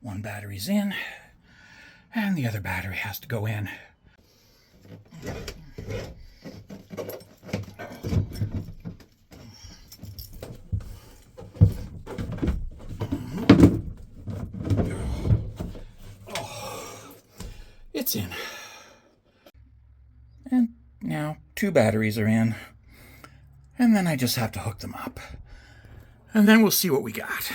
One battery's in, and the other battery has to go in. It's in. And now 2 batteries are in. And then I just have to hook them up. And then we'll see what we got.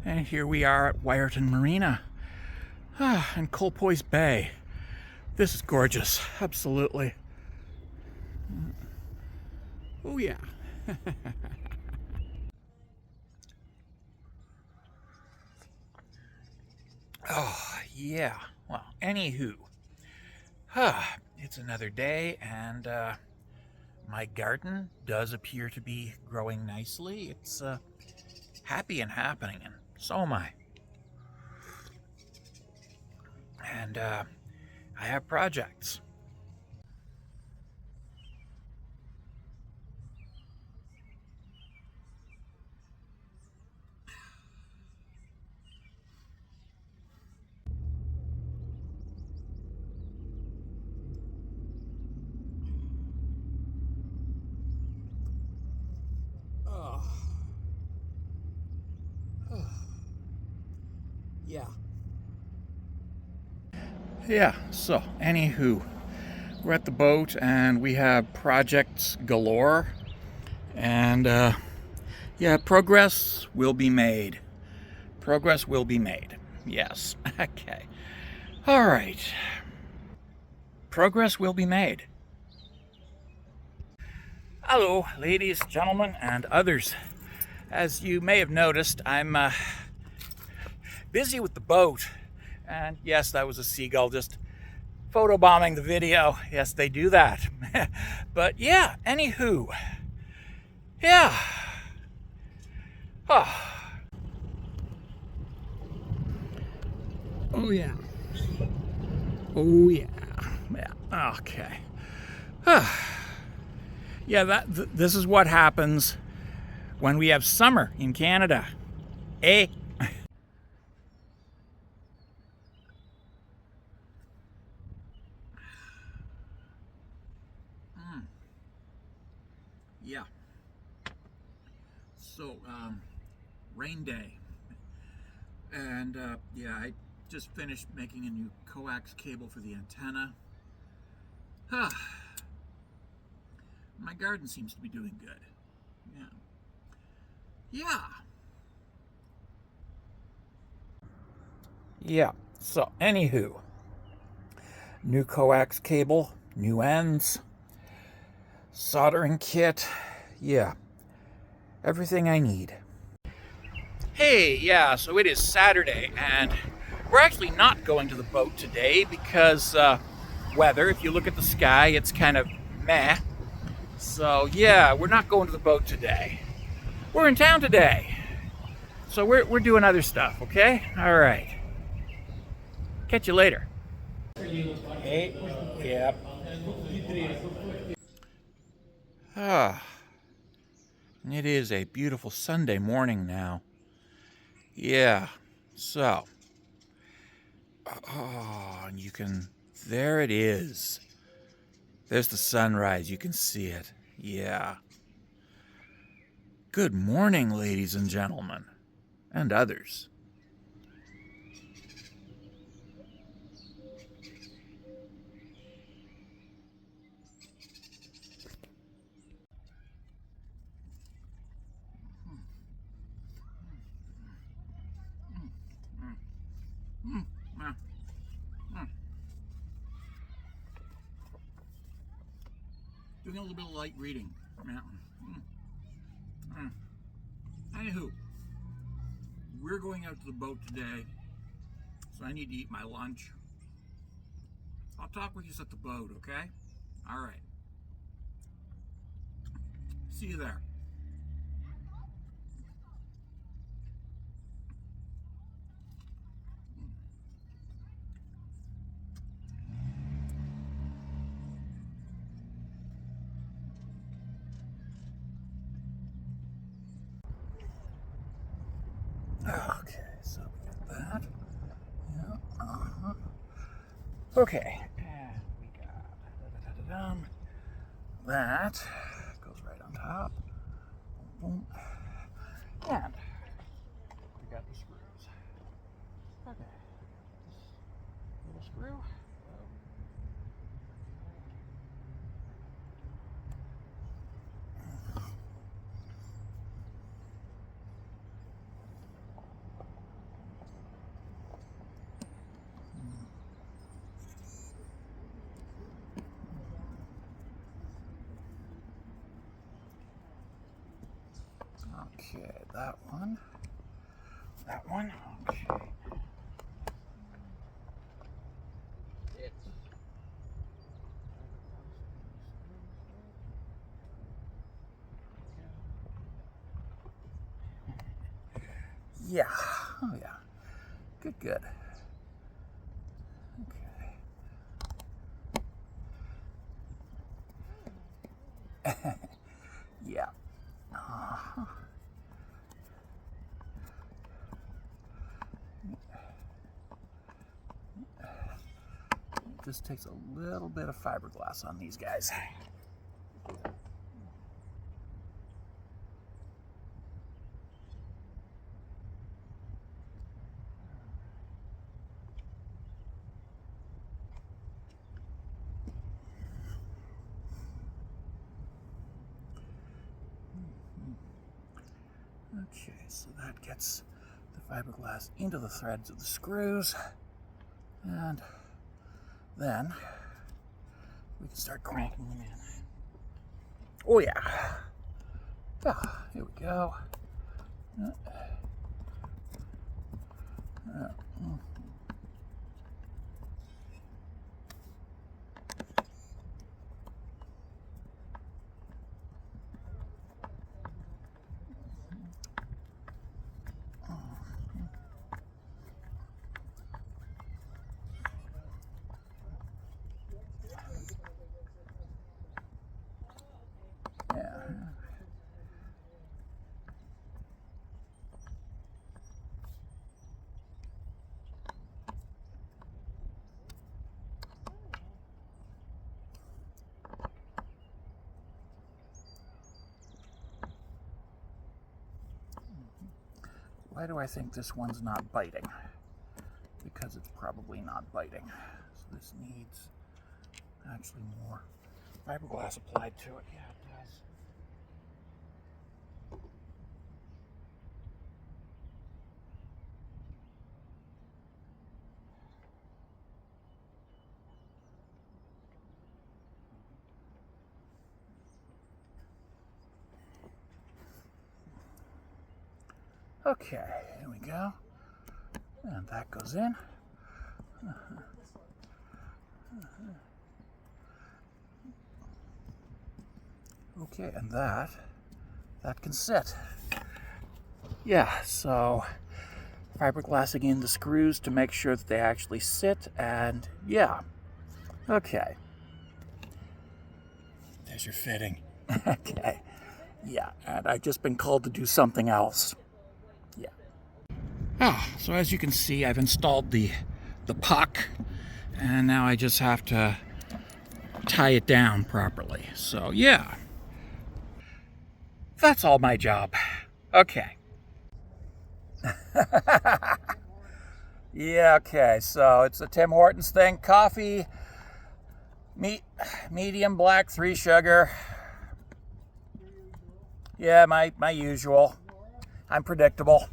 And here we are at Wyerton Marina. And Colpoys Bay. This is gorgeous, absolutely. Oh yeah. Oh yeah. Well, anywho, it's another day, and my garden does appear to be growing nicely. It's happy and happening, and so am I. And I have projects. Yeah. Yeah, so anywho, we're at the boat and we have projects galore. And yeah, progress will be made. Progress will be made. Yes. Okay. All right. Progress will be made. Hello, ladies, gentlemen, and others. As you may have noticed, I'm busy with the boat. And yes, that was a seagull just photobombing the video. Yes, they do that. But yeah, anywho. Yeah. Oh. Oh yeah. Oh yeah. Yeah. Okay. Yeah, this is what happens when we have summer in Canada. Eh? Yeah. So, rain day. And yeah, I just finished making a new coax cable for the antenna. My garden seems to be doing good. Yeah. Yeah. Yeah. So, anywho, new coax cable, new ends, soldering kit. Yeah. Everything I need. Hey, yeah, so it is Saturday, and we're actually not going to the boat today because weather, if you look at the sky, it's kind of meh. So, yeah, we're not going to the boat today. We're in town today. So we're doing other stuff, okay? All right. Catch you later. Hey, yep. It is a beautiful Sunday morning now. Yeah, so. Oh, and you can, there it is. There's the sunrise, you can see it. Yeah. Good morning, ladies and gentlemen, and others. Doing a little bit of light reading. Anywho, we're going out to the boat today, so I need to eat my lunch. I'll talk with you at the boat, okay? All right. See you there. Okay, and we got that goes right on top. Boom, boom. And we got the screws. Okay, this little screw. Okay, that one. Okay. Yeah. Oh yeah. Good. Okay. Yeah. It just takes a little bit of fiberglass on these guys. Okay, so that gets the fiberglass into the threads of the screws, and then we can start cranking them in. Oh yeah. Ah, here we go. Why do I think this one's not biting? Because it's probably not biting. So this needs actually more fiberglass applied to it. Yeah, it does. Okay, here we go. And that goes in. Okay, and that can sit. Yeah, so fiberglassing in the screws to make sure that they actually sit, and yeah. Okay. There's your fitting. Okay. Yeah, and I've just been called to do something else. Yeah. So as you can see, I've installed the puck, and now I just have to tie it down properly. So yeah, that's all my job. Okay. Yeah, okay, so it's a Tim Hortons thing. Coffee, medium black, 3 sugar. Yeah, my usual. I'm predictable.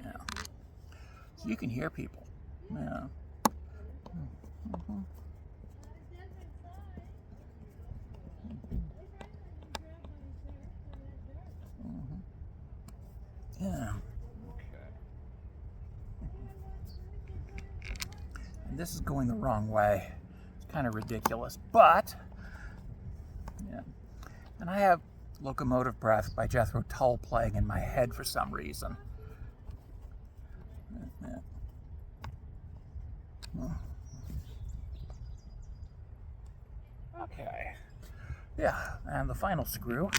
Yeah. So you can hear people. Yeah. Yeah. And this is going the wrong way. It's kind of ridiculous, but yeah. And I have Locomotive Breath by Jethro Tull playing in my head for some reason. Okay. Yeah, and the final screw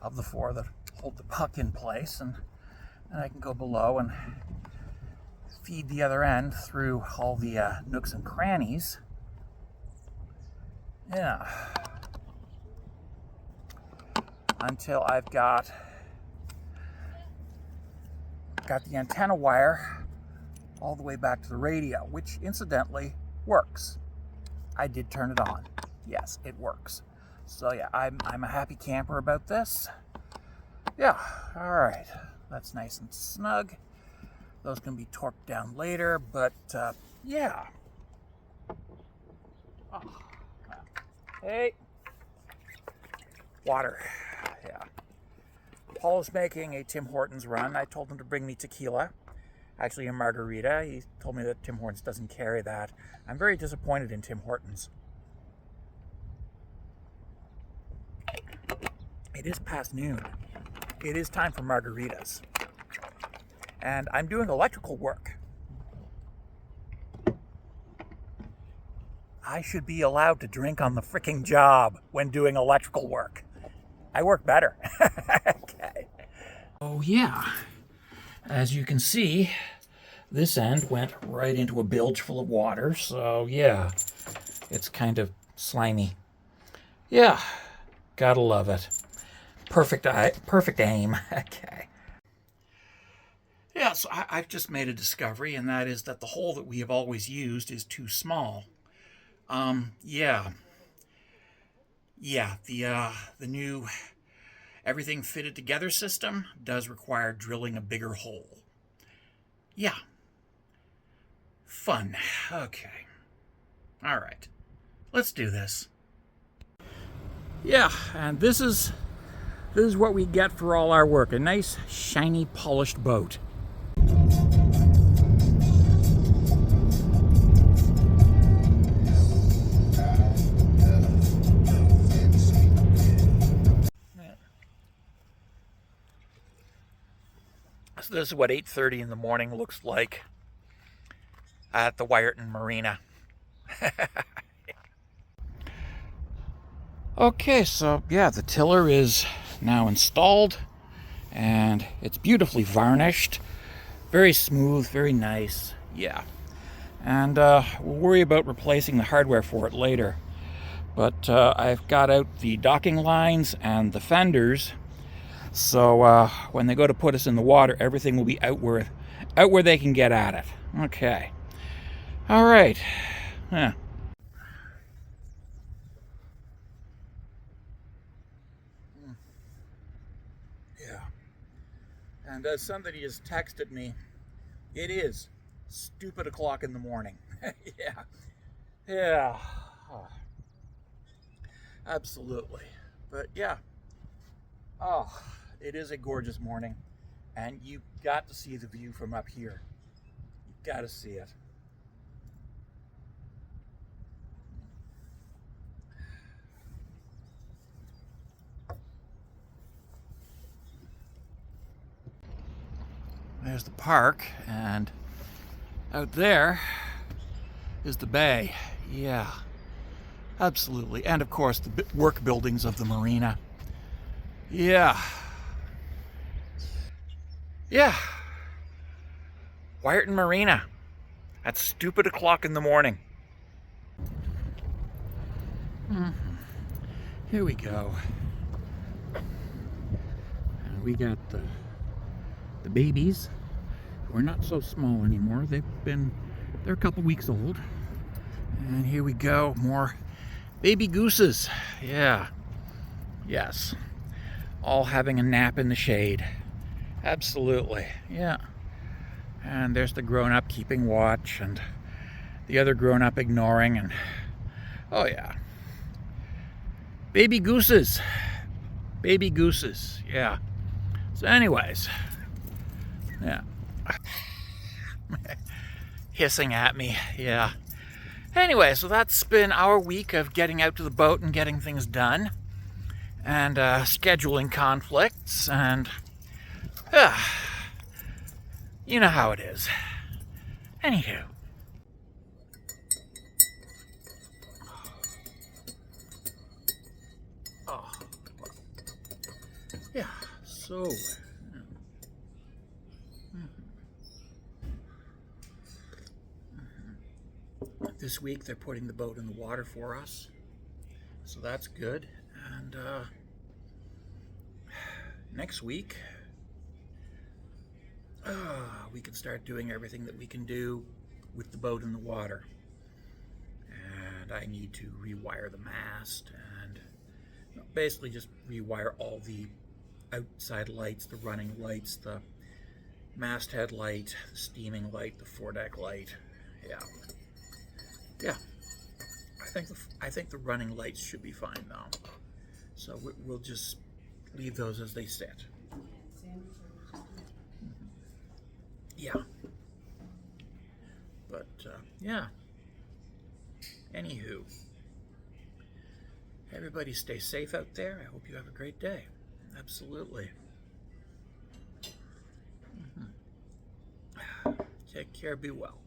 of the 4 that hold the puck in place, and I can go below and feed the other end through all the nooks and crannies. Yeah. Until I've got the antenna wire all the way back to the radio, which incidentally works. I did turn it on. Yes, it works. So yeah, I'm a happy camper about this. Yeah, all right. That's nice and snug. Those can be torqued down later, but yeah. Oh. Hey. Water. Yeah. Paul is making a Tim Hortons run. I told him to bring me tequila. Actually, a margarita. He told me that Tim Hortons doesn't carry that. I'm very disappointed in Tim Hortons. It is past noon. It is time for margaritas. And I'm doing electrical work. I should be allowed to drink on the fricking job when doing electrical work. I work better. Okay. Oh yeah. As you can see, this end went right into a bilge full of water, so yeah, it's kind of slimy. Yeah, gotta love it. Perfect aim. Okay. Yeah, so I've just made a discovery, and that is that the hole that we have always used is too small. Yeah, the new everything fitted together system does require drilling a bigger hole. Yeah. Fun. Okay. All right. Let's do this. Yeah, and this is what we get for all our work. A nice, shiny, polished boat. So this is what 8:30 in the morning looks like at the Wyerton Marina. Okay, so yeah, the tiller is now installed and it's beautifully varnished. Very smooth, very nice. Yeah. And we'll worry about replacing the hardware for it later. But I've got out the docking lines and the fenders. So when they go to put us in the water, everything will be out where they can get at it. Okay. All right. Yeah. Yeah. And as somebody has texted me, it is stupid o'clock in the morning. Yeah. Yeah. Oh. Absolutely. But yeah. Oh, it is a gorgeous morning. And you got to see the view from up here. You got to see it. There's the park, and out there is the bay. Yeah, absolutely. And of course, the work buildings of the marina. Yeah. Yeah. Wyerton Marina. At stupid o'clock in the morning. Here we go. And we got the babies. We're not so small anymore. They're a couple weeks old. And here we go, more baby gooses. Yeah. Yes. All having a nap in the shade. Absolutely. Yeah. And there's the grown-up keeping watch and the other grown-up ignoring, and oh yeah. Baby gooses. Baby gooses. Yeah. So anyways, yeah. Hissing at me. Yeah. Anyway, so that's been our week of getting out to the boat and getting things done, and scheduling conflicts, and you know how it is. Anywho. Oh. Yeah, so This week they're putting the boat in the water for us, so that's good. And next week we can start doing everything that we can do with the boat in the water. And I need to rewire the mast and basically just rewire all the outside lights, the running lights, the masthead light, the steaming light, the foredeck light. Yeah. I think the running lights should be fine now. So we'll just leave those as they sit. Yeah. But yeah. Anywho, everybody stay safe out there. I hope you have a great day. Absolutely. Take care. Be well.